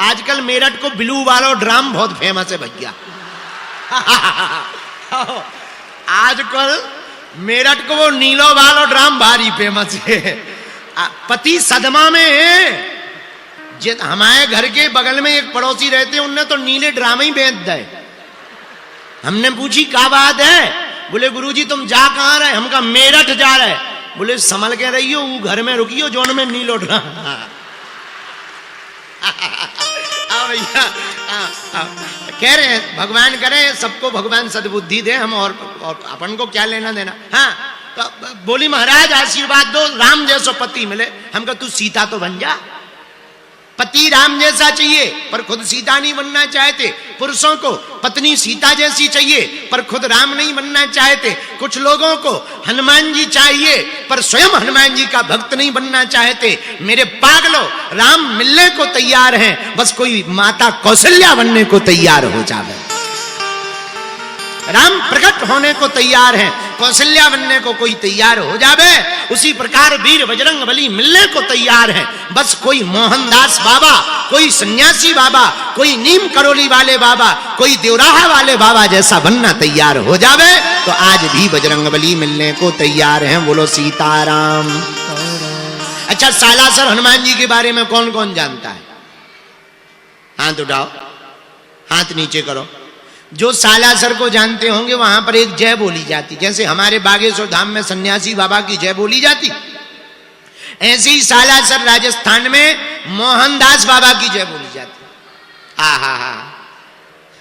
आजकल मेरठ को ब्लू वाला ड्राम बहुत फेमस है भैया। आजकल मेरठ को वो नीलो वाला ड्राम भारी फेमस है। पति सदमा में है। हमारे घर के बगल में एक पड़ोसी रहते, उनने तो नीले ड्राम ही बेच दे। हमने पूछी क्या बात है? बोले गुरुजी तुम जा कहां रहे? हम कहा मेरठ जा रहे। बोले संभल के रहियो, वो घर में रुकियो जोन में नीलो ड्राम। भैया कह रहे हैं भगवान करे सबको भगवान सद्बुद्धि दे, हम और अपन को क्या लेना देना। हाँ तो बोली महाराज आशीर्वाद दो, राम जैसो पति मिले। हम कहा तू सीता तो बन जा। पति राम जैसा चाहिए पर खुद सीता नहीं बनना चाहते। पुरुषों को पत्नी सीता जैसी चाहिए पर खुद राम नहीं बनना चाहते। कुछ लोगों को हनुमान जी चाहिए पर स्वयं हनुमान जी का भक्त नहीं बनना चाहते। मेरे पागलों, राम मिलने को तैयार हैं, बस कोई माता कौशल्या बनने को तैयार हो जावे। राम प्रकट होने को तैयार हैं, कौशल्या बनने को कोई तैयार हो जावे। उसी प्रकार वीर बजरंग बली मिलने को तैयार हैं, बस कोई मोहनदास बाबा, कोई सन्यासी बाबा, कोई नीम करोली वाले बाबा, कोई देवराहा वाले बाबा जैसा बनना तैयार हो जावे तो आज भी बजरंग बली मिलने को तैयार हैं। बोलो सीताराम। अच्छा सालासर हनुमान जी के बारे में कौन कौन जानता है? हाथ उठाओ, हाथ नीचे करो। जो सालासर को जानते होंगे वहां पर एक जय बोली जाती, जैसे हमारे बागेश्वर धाम में सन्यासी बाबा की जय बोली जाती, ऐसे ही सालासर राजस्थान में मोहनदास बाबा की जय बोली जाती। हा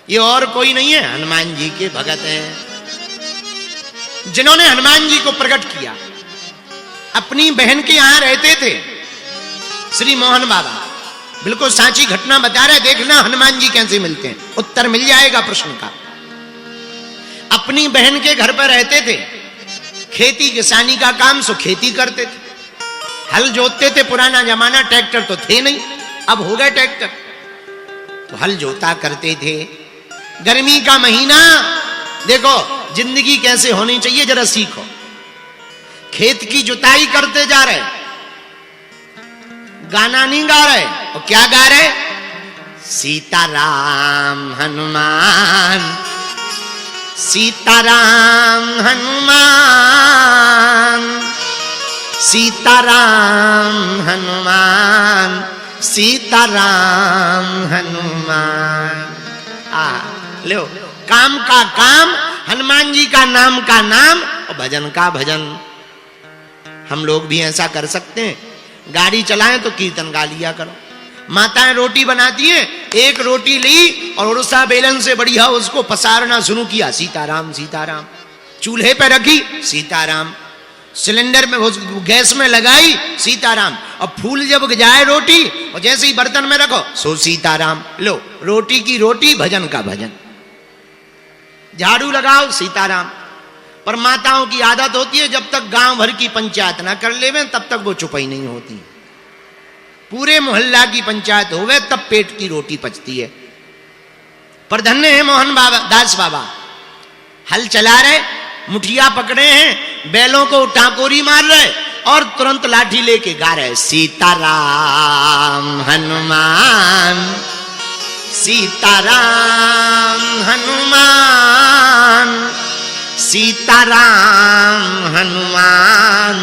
ये और कोई नहीं है, हनुमान जी के भगत हैं जिन्होंने हनुमान जी को प्रकट किया। अपनी बहन के यहां रहते थे श्री मोहन बाबा, बिल्कुल सांची घटना बता रहे, देखना हनुमान जी कैसे मिलते हैं, उत्तर मिल जाएगा प्रश्न का। अपनी बहन के घर पर रहते थे, खेती किसानी का काम सो खेती करते थे, हल जोतते थे। पुराना जमाना, ट्रैक्टर तो थे नहीं, अब हो गए ट्रैक्टर, तो हल जोता करते थे। गर्मी का महीना, देखो जिंदगी कैसे होनी चाहिए जरा सीखो। खेत की जुताई करते जा रहे, गाना नहीं गा रहे, और क्या गा रहे? सीताराम हनुमान, सीताराम हनुमान, सीताराम हनुमान, सीताराम हनुमान। लो, काम का काम, हनुमान जी का नाम और भजन का भजन। हम लोग भी ऐसा कर सकते हैं, गाड़ी चलाएं तो कीर्तन गा लिया करो। माताएं रोटी बनाती हैं, एक रोटी ली और उड़सा बेलन से बढ़िया उसको पसारना शुरू किया, सीताराम सीताराम। चूल्हे पे रखी, सीताराम। सिलेंडर में गैस में लगाई, सीताराम। और फूल जब जाए रोटी और जैसे ही बर्तन में रखो सो सीताराम। लो, रोटी की रोटी, भजन का भजन। झाड़ू लगाओ, सीताराम। पर माताओं की आदत होती है जब तक गांव भर की पंचायत ना कर लेवे तब तक वो चुपाई नहीं होती। पूरे मोहल्ला की पंचायत होवे तब पेट की रोटी पचती है। पर धन्य है मोहन बाबा, दास बाबा, हल चला रहे, मुठिया पकड़े हैं, बैलों को टाकोरी मार रहे और तुरंत लाठी लेके गा रहे, सीताराम हनुमान, सीताराम हनुमान, सीताराम हनुमान,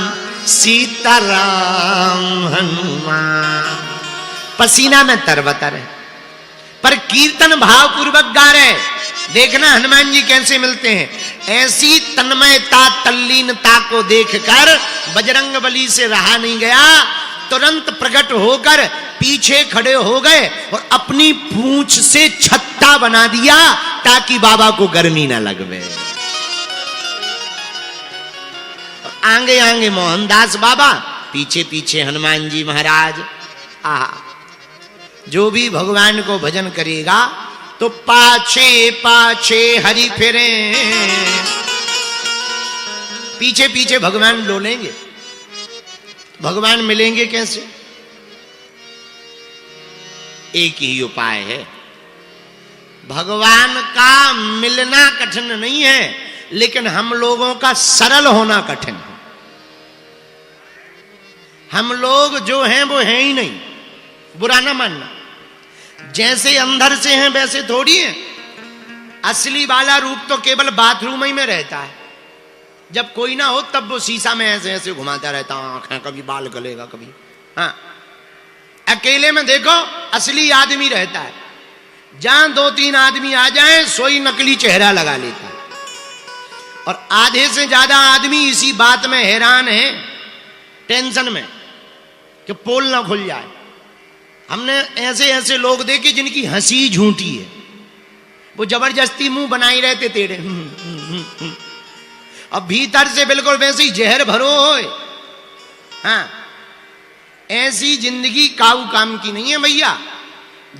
सीताराम हनुमान। पसीना में तरबतर है पर कीर्तन भाव पूर्वक गा रहे। देखना हनुमान जी कैसे मिलते हैं। ऐसी तन्मयता, तल्लीनता को देखकर बजरंग बली से रहा नहीं गया, तुरंत प्रकट होकर पीछे खड़े हो गए और अपनी पूंछ से छत्ता बना दिया ताकि बाबा को गर्मी ना लगवे। आगे आगे मोहनदास बाबा, पीछे पीछे हनुमान जी महाराज। जो भी भगवान को भजन करेगा तो पाछे पाछे हरि फिरे, पीछे पीछे भगवान डोलेंगे। भगवान मिलेंगे कैसे? एक ही उपाय है। भगवान का मिलना कठिन नहीं है, लेकिन हम लोगों का सरल होना कठिन है। हम लोग जो हैं वो हैं ही नहीं, बुरा ना मानना। जैसे अंदर से हैं वैसे थोड़ी है। असली वाला रूप तो केवल बाथरूम ही में रहता है। जब कोई ना हो तब वो शीशा में ऐसे ऐसे घुमाता रहता, आंखें कभी बाल गलेगा कभी। हाँ, अकेले में देखो असली आदमी रहता है। जहां 2-3 आदमी आ जाए सोई नकली चेहरा लगा लेता है। और आधे से ज्यादा आदमी इसी बात में हैरान है, टेंशन में कि पोल ना खुल जाए। हमने ऐसे ऐसे लोग देखे जिनकी हंसी झूठी है, वो जबरदस्ती मुंह बनाई रहते टेढ़े, और भीतर से बिल्कुल वैसे ही जहर भरो होए। हाँ, ऐसी जिंदगी काऊ काम की नहीं है भैया।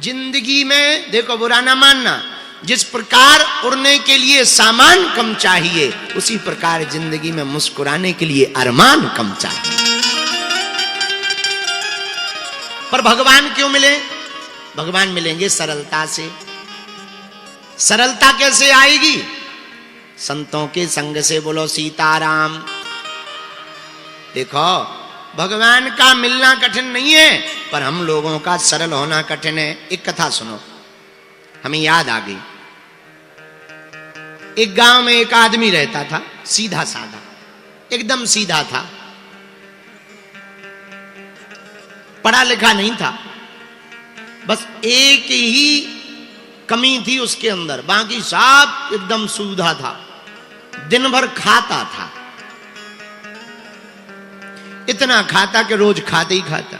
जिंदगी में देखो बुरा ना मानना, जिस प्रकार उड़ने के लिए सामान कम चाहिए उसी प्रकार जिंदगी में मुस्कुराने के लिए अरमान कम चाहिए। पर भगवान क्यों मिले? भगवान मिलेंगे सरलता से। सरलता कैसे आएगी? संतों के संग से। बोलो सीताराम। देखो भगवान का मिलना कठिन नहीं है, पर हम लोगों का सरल होना कठिन है। एक कथा सुनो, हमें याद आ गई। एक गांव में एक आदमी रहता था, सीधा साधा, एकदम सीधा था, पढ़ा लिखा नहीं था। बस एक ही कमी थी उसके अंदर, बाकी सब एकदम सूधा था। दिन भर खाता था, इतना खाता कि रोज खाते ही खाता।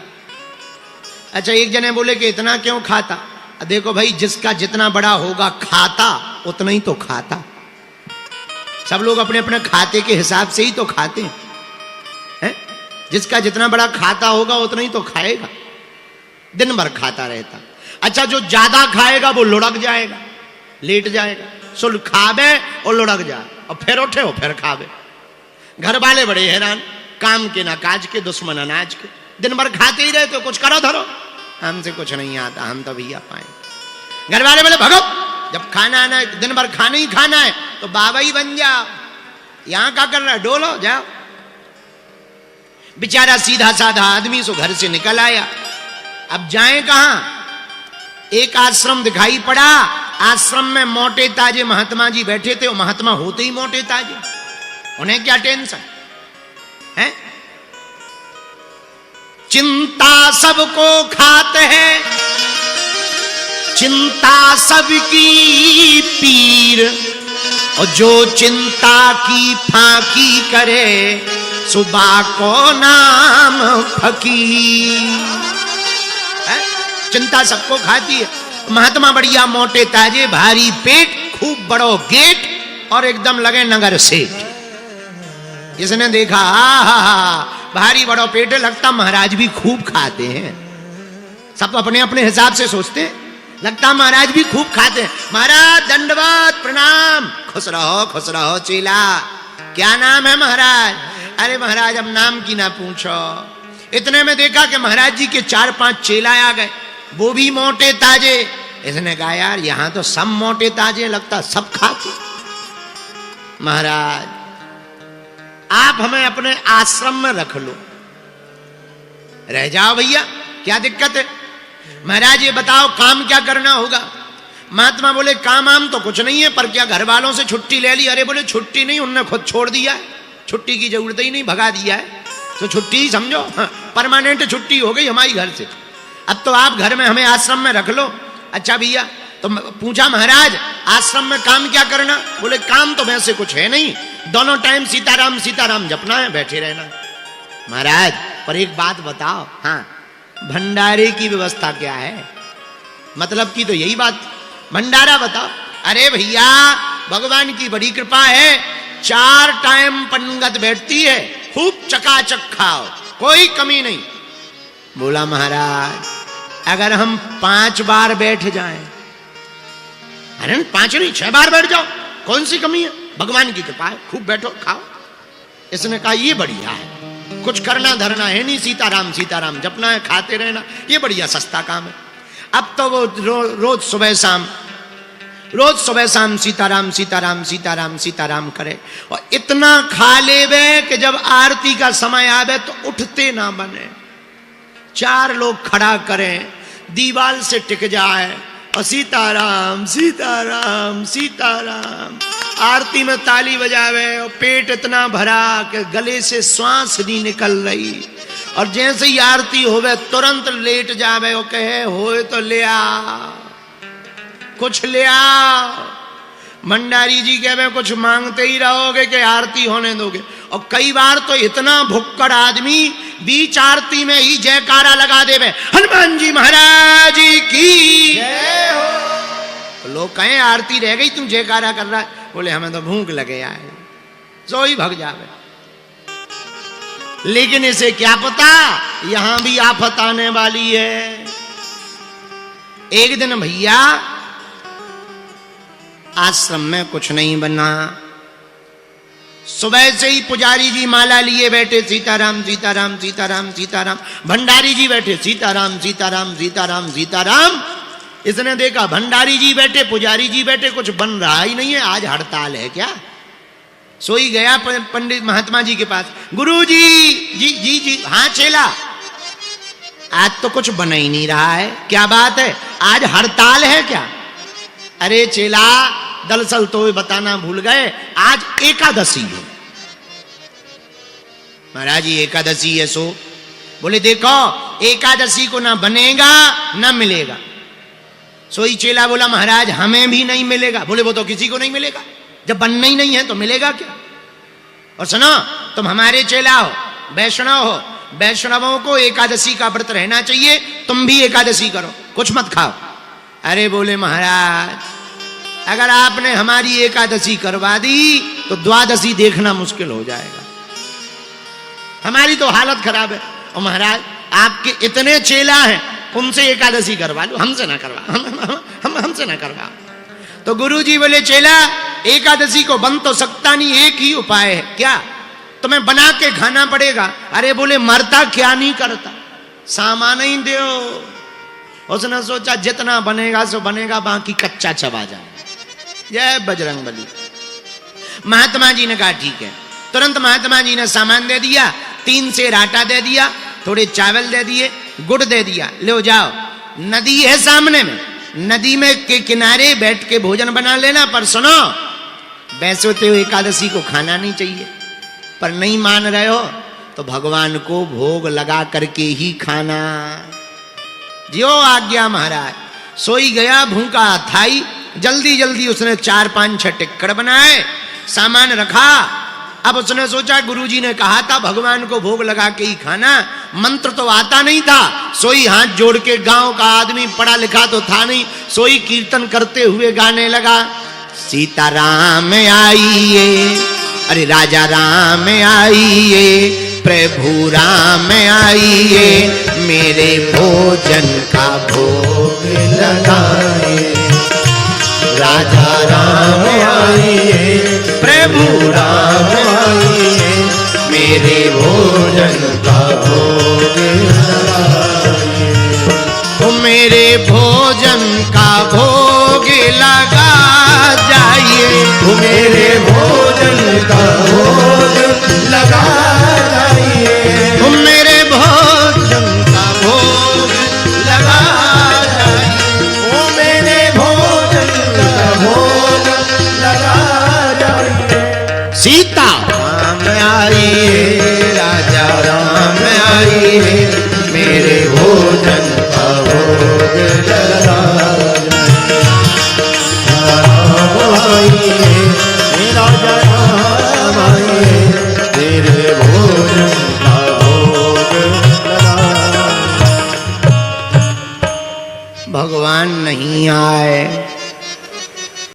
अच्छा, एक जने बोले कि इतना क्यों खाता? देखो भाई, जिसका जितना बड़ा होगा खाता उतना ही तो खाता। सब लोग अपने अपने खाते के हिसाब से ही तो खाते हैं। जिसका जितना बड़ा खाता होगा उतना ही तो खाएगा। दिन भर खाता रहता। अच्छा, जो ज्यादा खाएगा वो लुढ़क जाएगा, लेट जाएगा, सुल खावे और लुढ़क जाए, और फिर उठे और फिर खावे। घर वाले बड़े हैरान, काम के ना काज के, दुश्मन अनाज के, दिन भर खाते ही रहते हो, कुछ करो धरो। हमसे कुछ नहीं आता, हम तो भैया पाए। घर वाले बोले भगो, जब खाना आना है, दिन भर खाना ही खाना है तो बाबा ही बन जाओ। यहां क्या कर रहा है, डोलो जाओ। बेचारा सीधा साधा आदमी सो घर से निकल आया। अब जाए कहां? एक आश्रम दिखाई पड़ा। आश्रम में मोटे ताजे महात्मा जी बैठे थे। वो महात्मा होते ही मोटे ताजे, उन्हें क्या टेंशन है? चिंता सबको खाते हैं, चिंता सबकी पीर, और जो चिंता की फांकी करे सुबह को नाम फकीर। चिंता सबको खाती है। महात्मा बढ़िया मोटे ताजे, भारी पेट, खूब बड़ो गेट, और एकदम लगे नगर सेठ। जिसने देखा, भारी बड़ो पेट, लगता महाराज भी खूब खाते हैं। सब अपने अपने हिसाब से सोचते हैं, लगता महाराज भी खूब खाते हैं। महाराज दंडवत प्रणाम। खुश रहो चेला। क्या नाम है महाराज? अरे महाराज अब नाम की ना पूछो। इतने में देखा कि महाराज जी के 4-5 चेला आ गए, वो भी मोटे ताजे। इसने कहा यार यहां तो सब मोटे ताजे, लगता सब खाते। महाराज आप हमें अपने आश्रम में रख लो, रह जाओ भैया, क्या दिक्कत है? महाराज ये बताओ काम क्या करना होगा? महात्मा बोले काम आम तो कुछ नहीं है, पर क्या घर वालों से छुट्टी ले ली? अरे बोले छुट्टी नहीं, उनने खुद छोड़ दिया है, छुट्टी की जरूरत ही नहीं, भगा दिया है, तो छुट्टी ही समझो। परमानेंट छुट्टी हो गई हमारी घर से। अब तो आप घर में हमें आश्रम में रख लो। अच्छा भैया, तो पूछा महाराज आश्रम में काम क्या करना? बोले काम तो वैसे कुछ है नहीं, दोनों टाइम सीताराम सीताराम जपना है, बैठे रहना। महाराज पर एक बात बताओ, हाँ भंडारे की व्यवस्था क्या है? मतलब की तो यही बात, भंडारा बताओ। अरे भैया भगवान की बड़ी कृपा है, 4 टाइम पंगत बैठती है, खूब चकाचक खाओ, कोई कमी नहीं। बोला महाराज अगर हम 5 बार बैठ जाएं? अरे 5 नहीं 6 बार बैठ जाओ, कौन सी कमी है? भगवान की कृपा है, खूब बैठो खाओ। इसने कहा ये बढ़िया है, कुछ करना धरना है नहीं, सीताराम सीताराम जपना है, खाते रहना, ये बढ़िया सस्ता काम है। अब तो वो रोज सुबह शाम सीताराम सीताराम सीताराम सीताराम करे, और इतना खा लेवे कि जब आरती का समय आवे तो उठते ना बने। 4 लोग खड़ा करें, दीवाल से टिक जाए और सीताराम सीताराम सीताराम आरती में ताली बजावे और पेट इतना भरा कि गले से श्वास नहीं निकल रही, और जैसे ही आरती होवे तुरंत लेट जावे और कहे होए तो ले आ, कुछ ले आ। भंडारी जी कहे कुछ मांगते ही रहोगे कि आरती होने दोगे। और कई बार तो इतना भुक्कड़ आदमी बीच आरती में ही जयकारा लगा देवे, हनुमान जी महाराज की जय हो। लोग कहें आरती रह गई तुम जयकारा कर रहा है, बोले हमें तो भूख लगे आए, सो ही भग जावे। लेकिन इसे क्या पता यहां भी आफत आने वाली है। एक दिन भैया आश्रम में कुछ नहीं बना, सुबह से ही पुजारी जी माला लिए बैठे, सीताराम सीताराम सीताराम सीताराम। भंडारी जी बैठे सीताराम सीताराम सीताराम सीताराम। इसने देखा भंडारी जी बैठे पुजारी जी बैठे, कुछ बन रहा ही नहीं है, आज हड़ताल है क्या। सोई गया पंडित महात्मा जी के पास, गुरु जी जी जी जी हाँ चेला, आज तो कुछ बन ही नहीं रहा है, क्या बात है, आज हड़ताल है क्या। अरे चेला दरअसल तो बताना भूल गए, आज एकादशी है। महाराज जी एकादशी है सो, बोले देखो एकादशी को ना बनेगा ना मिलेगा। सोई चेला बोला महाराज हमें भी नहीं मिलेगा। बोले वो तो किसी को नहीं मिलेगा, जब बनना ही नहीं है तो मिलेगा क्या। और सुनो तुम हमारे चेला हो, वैष्णव हो, वैष्णवों को एकादशी का व्रत रहना चाहिए, तुम भी एकादशी करो, कुछ मत खाओ। अरे बोले महाराज अगर आपने हमारी एकादशी करवा दी तो द्वादशी देखना मुश्किल हो जाएगा, हमारी तो हालत खराब है। और महाराज आपके इतने चेला हैं, उनसे एकादशी करवा लो, हमसे ना करवा, हमसे ना करवा। तो गुरुजी बोले चेला एकादशी को बन तो सकता नहीं, एक ही उपाय है। क्या, तुम्हें बना के खाना पड़ेगा। अरे बोले मरता क्या नहीं करता, सामान ही दो। उसने सोचा जितना बनेगा सो बनेगा, बाकी कच्चा चबा जाए। जय बजरंग बली। महात्मा जी ने कहा ठीक है। तुरंत महात्मा जी ने सामान दे दिया, 3 सेर आटा दे दिया, थोड़े चावल दे दिए, गुड़ दे दिया, ले जाओ नदी है सामने में, नदी में के किनारे बैठ के भोजन बना लेना। पर सुनो वैसे तो एकादशी को खाना नहीं चाहिए, पर नहीं मान रहे हो तो भगवान को भोग लगा करके ही खाना। जियो आज्ञा महाराज। सोई गया भूखा थाई, जल्दी जल्दी उसने 4 5 6 टिक्कड़ बनाए, सामान रखा। अब उसने सोचा गुरुजी ने कहा था भगवान को भोग लगा के ही खाना, मंत्र तो आता नहीं था। सोई हाथ जोड़ के, गांव का आदमी पढ़ा लिखा तो था नहीं, सोई कीर्तन करते हुए गाने लगा, सीताराम आइए, अरे राजा राम आइए, प्रभु राम आइए, मेरे भोजन का भोग लगाए। राजा राम आइए, प्रभु राम आइए, मेरे भोजन का भोग लगाइए। तो मेरे भोजन का भोग लगा जाइए, तो मेरे भोजन का भोग लगा जाइए, तो मेरे भोजन का भोग लगा जाइए, ओ मेरे भोजन का भोग लगा जाइए। सीता राम आइए, राजा राम आइए, मेरे भोजन का भोग लगा जाइए, राजा राम आइए, मेरे भोजन का भोग लगा। भगवान नहीं आए,